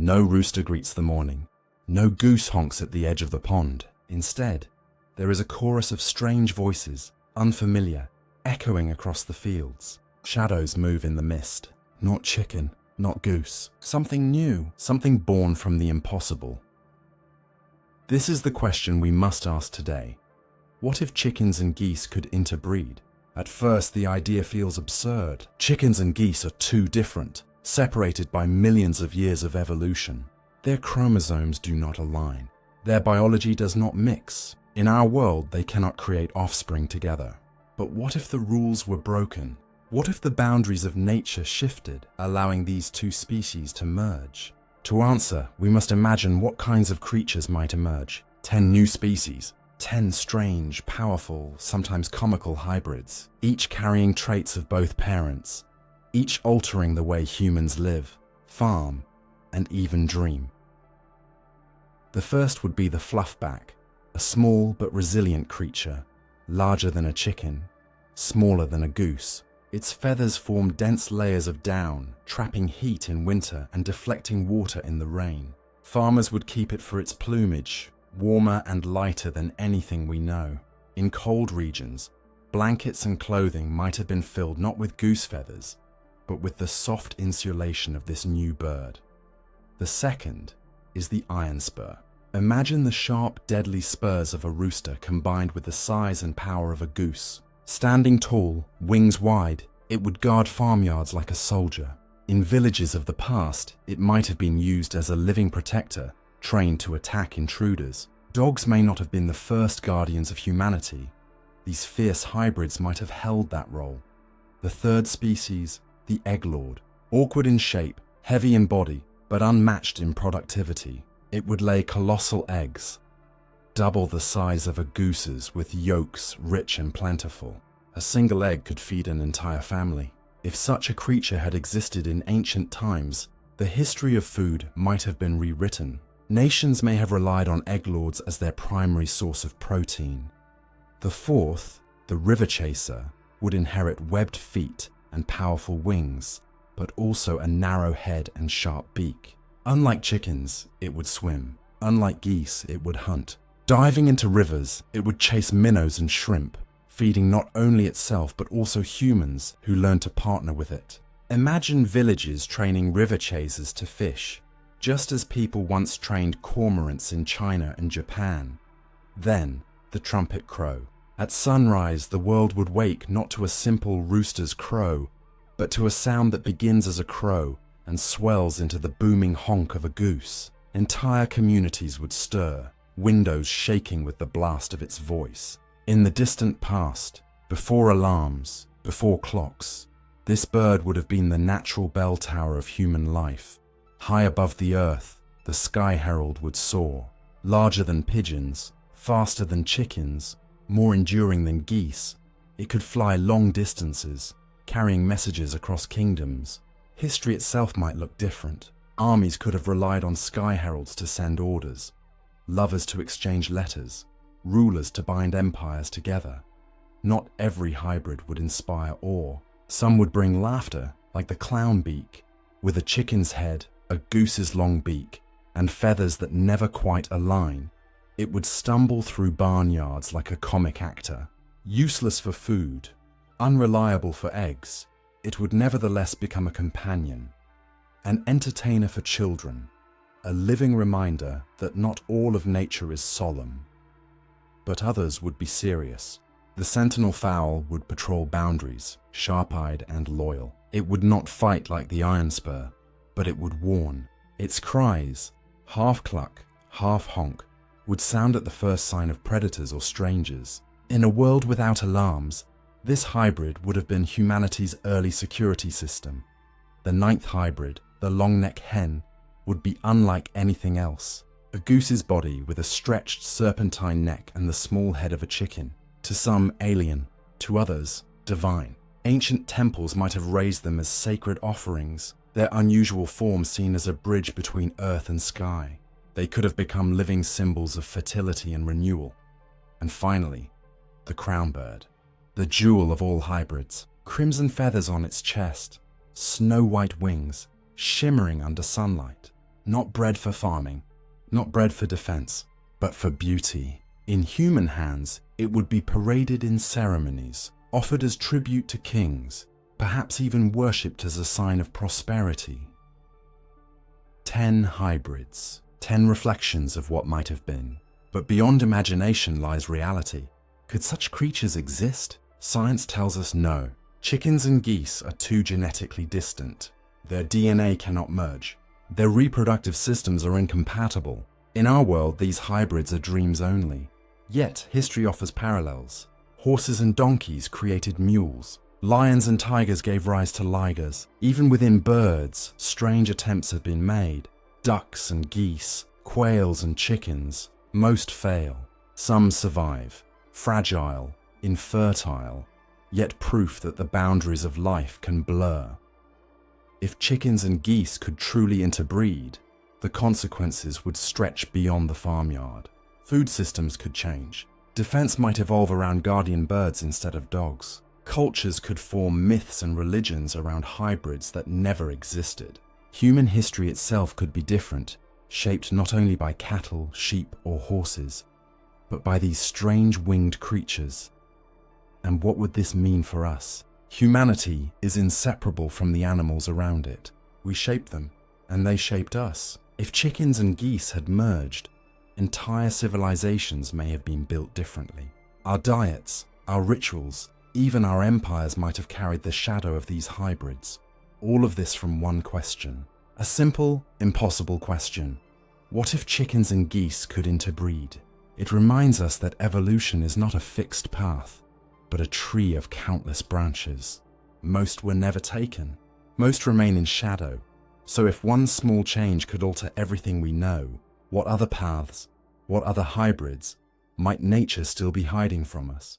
No rooster greets the morning. No goose honks at the edge of the pond. Instead, there is a chorus of strange voices, unfamiliar, echoing across the fields. Shadows move in the mist. Not chicken, not goose. Something new, something born from the impossible. This is the question we must ask today. What if chickens and geese could interbreed? At first, the idea feels absurd. Chickens and geese are too different, separated by millions of years of evolution. Their chromosomes do not align. Their biology does not mix. In our world, they cannot create offspring together. But what if the rules were broken? What if the boundaries of nature shifted, allowing these two species to merge? To answer, we must imagine what kinds of creatures might emerge. 10 new species. 10 strange, powerful, sometimes comical hybrids, each carrying traits of both parents, each altering the way humans live, farm, and even dream. The first would be the fluffback, a small but resilient creature, larger than a chicken, smaller than a goose. Its feathers form dense layers of down, trapping heat in winter and deflecting water in the rain. Farmers would keep it for its plumage, warmer and lighter than anything we know. In cold regions, blankets and clothing might have been filled not with goose feathers, but with the soft insulation of this new bird. The second is the iron spur. Imagine the sharp, deadly spurs of a rooster combined with the size and power of a goose. Standing tall, wings wide, it would guard farmyards like a soldier. In villages of the past, it might have been used as a living protector, trained to attack intruders. Dogs may not have been the first guardians of humanity. These fierce hybrids might have held that role. The third species, the egglord. Awkward in shape, heavy in body, but unmatched in productivity. It would lay colossal eggs, double the size of a goose's, with yolks rich and plentiful. A single egg could feed an entire family. If such a creature had existed in ancient times, the history of food might have been rewritten. Nations may have relied on egglords as their primary source of protein. The fourth, the river chaser, would inherit webbed feet and powerful wings, but also a narrow head and sharp beak. Unlike chickens, it would swim. Unlike geese, it would hunt. Diving into rivers, it would chase minnows and shrimp, feeding not only itself but also humans who learned to partner with it. Imagine villages training river chasers to fish, just as people once trained cormorants in China and Japan. Then, the trumpet crow. At sunrise, the world would wake not to a simple rooster's crow, but to a sound that begins as a crow and swells into the booming honk of a goose. Entire communities would stir, windows shaking with the blast of its voice. In the distant past, before alarms, before clocks, this bird would have been the natural bell tower of human life. High above the earth, the sky herald would soar, larger than pigeons, faster than chickens, more enduring than geese. It could fly long distances, carrying messages across kingdoms. History itself might look different. Armies could have relied on sky heralds to send orders, lovers to exchange letters, rulers to bind empires together. Not every hybrid would inspire awe. Some would bring laughter, like the clown beak, with a chicken's head, a goose's long beak, and feathers that never quite align. It would stumble through barnyards like a comic actor. Useless for food, unreliable for eggs, it would nevertheless become a companion, an entertainer for children, a living reminder that not all of nature is solemn, but others would be serious. The sentinel fowl would patrol boundaries, sharp-eyed and loyal. It would not fight like the iron spur, but it would warn. Its cries, half cluck, half honk, would sound at the first sign of predators or strangers. In a world without alarms, this hybrid would have been humanity's early security system. The ninth hybrid, the long-neck hen, would be unlike anything else. A goose's body with a stretched serpentine neck and the small head of a chicken. To some alien, to others divine. Ancient temples might have raised them as sacred offerings, their unusual form seen as a bridge between earth and sky. They could have become living symbols of fertility and renewal. And finally, the crown bird, the jewel of all hybrids. Crimson feathers on its chest, snow-white wings, shimmering under sunlight. Not bred for farming, not bred for defense, but for beauty. In human hands, it would be paraded in ceremonies, offered as tribute to kings, perhaps even worshipped as a sign of prosperity. 10 hybrids, 10 reflections of what might have been. But beyond imagination lies reality. Could such creatures exist? Science tells us no. Chickens and geese are too genetically distant. Their DNA cannot merge. Their reproductive systems are incompatible. In our world, these hybrids are dreams only. Yet, history offers parallels. Horses and donkeys created mules. Lions and tigers gave rise to ligers. Even within birds, strange attempts have been made. Ducks and geese, quails and chickens, most fail. Some survive, fragile, infertile, yet proof that the boundaries of life can blur. If chickens and geese could truly interbreed, the consequences would stretch beyond the farmyard. Food systems could change. Defense might evolve around guardian birds instead of dogs. Cultures could form myths and religions around hybrids that never existed. Human history itself could be different, shaped not only by cattle, sheep, or horses, but by these strange winged creatures. And what would this mean for us? Humanity is inseparable from the animals around it. We shaped them, and they shaped us. If chickens and geese had merged, entire civilizations may have been built differently. Our diets, our rituals, even our empires might have carried the shadow of these hybrids. All of this from one question. A simple, impossible question. What if chickens and geese could interbreed? It reminds us that evolution is not a fixed path, but a tree of countless branches. Most were never taken. Most remain in shadow. So if one small change could alter everything we know, what other paths, what other hybrids, might nature still be hiding from us?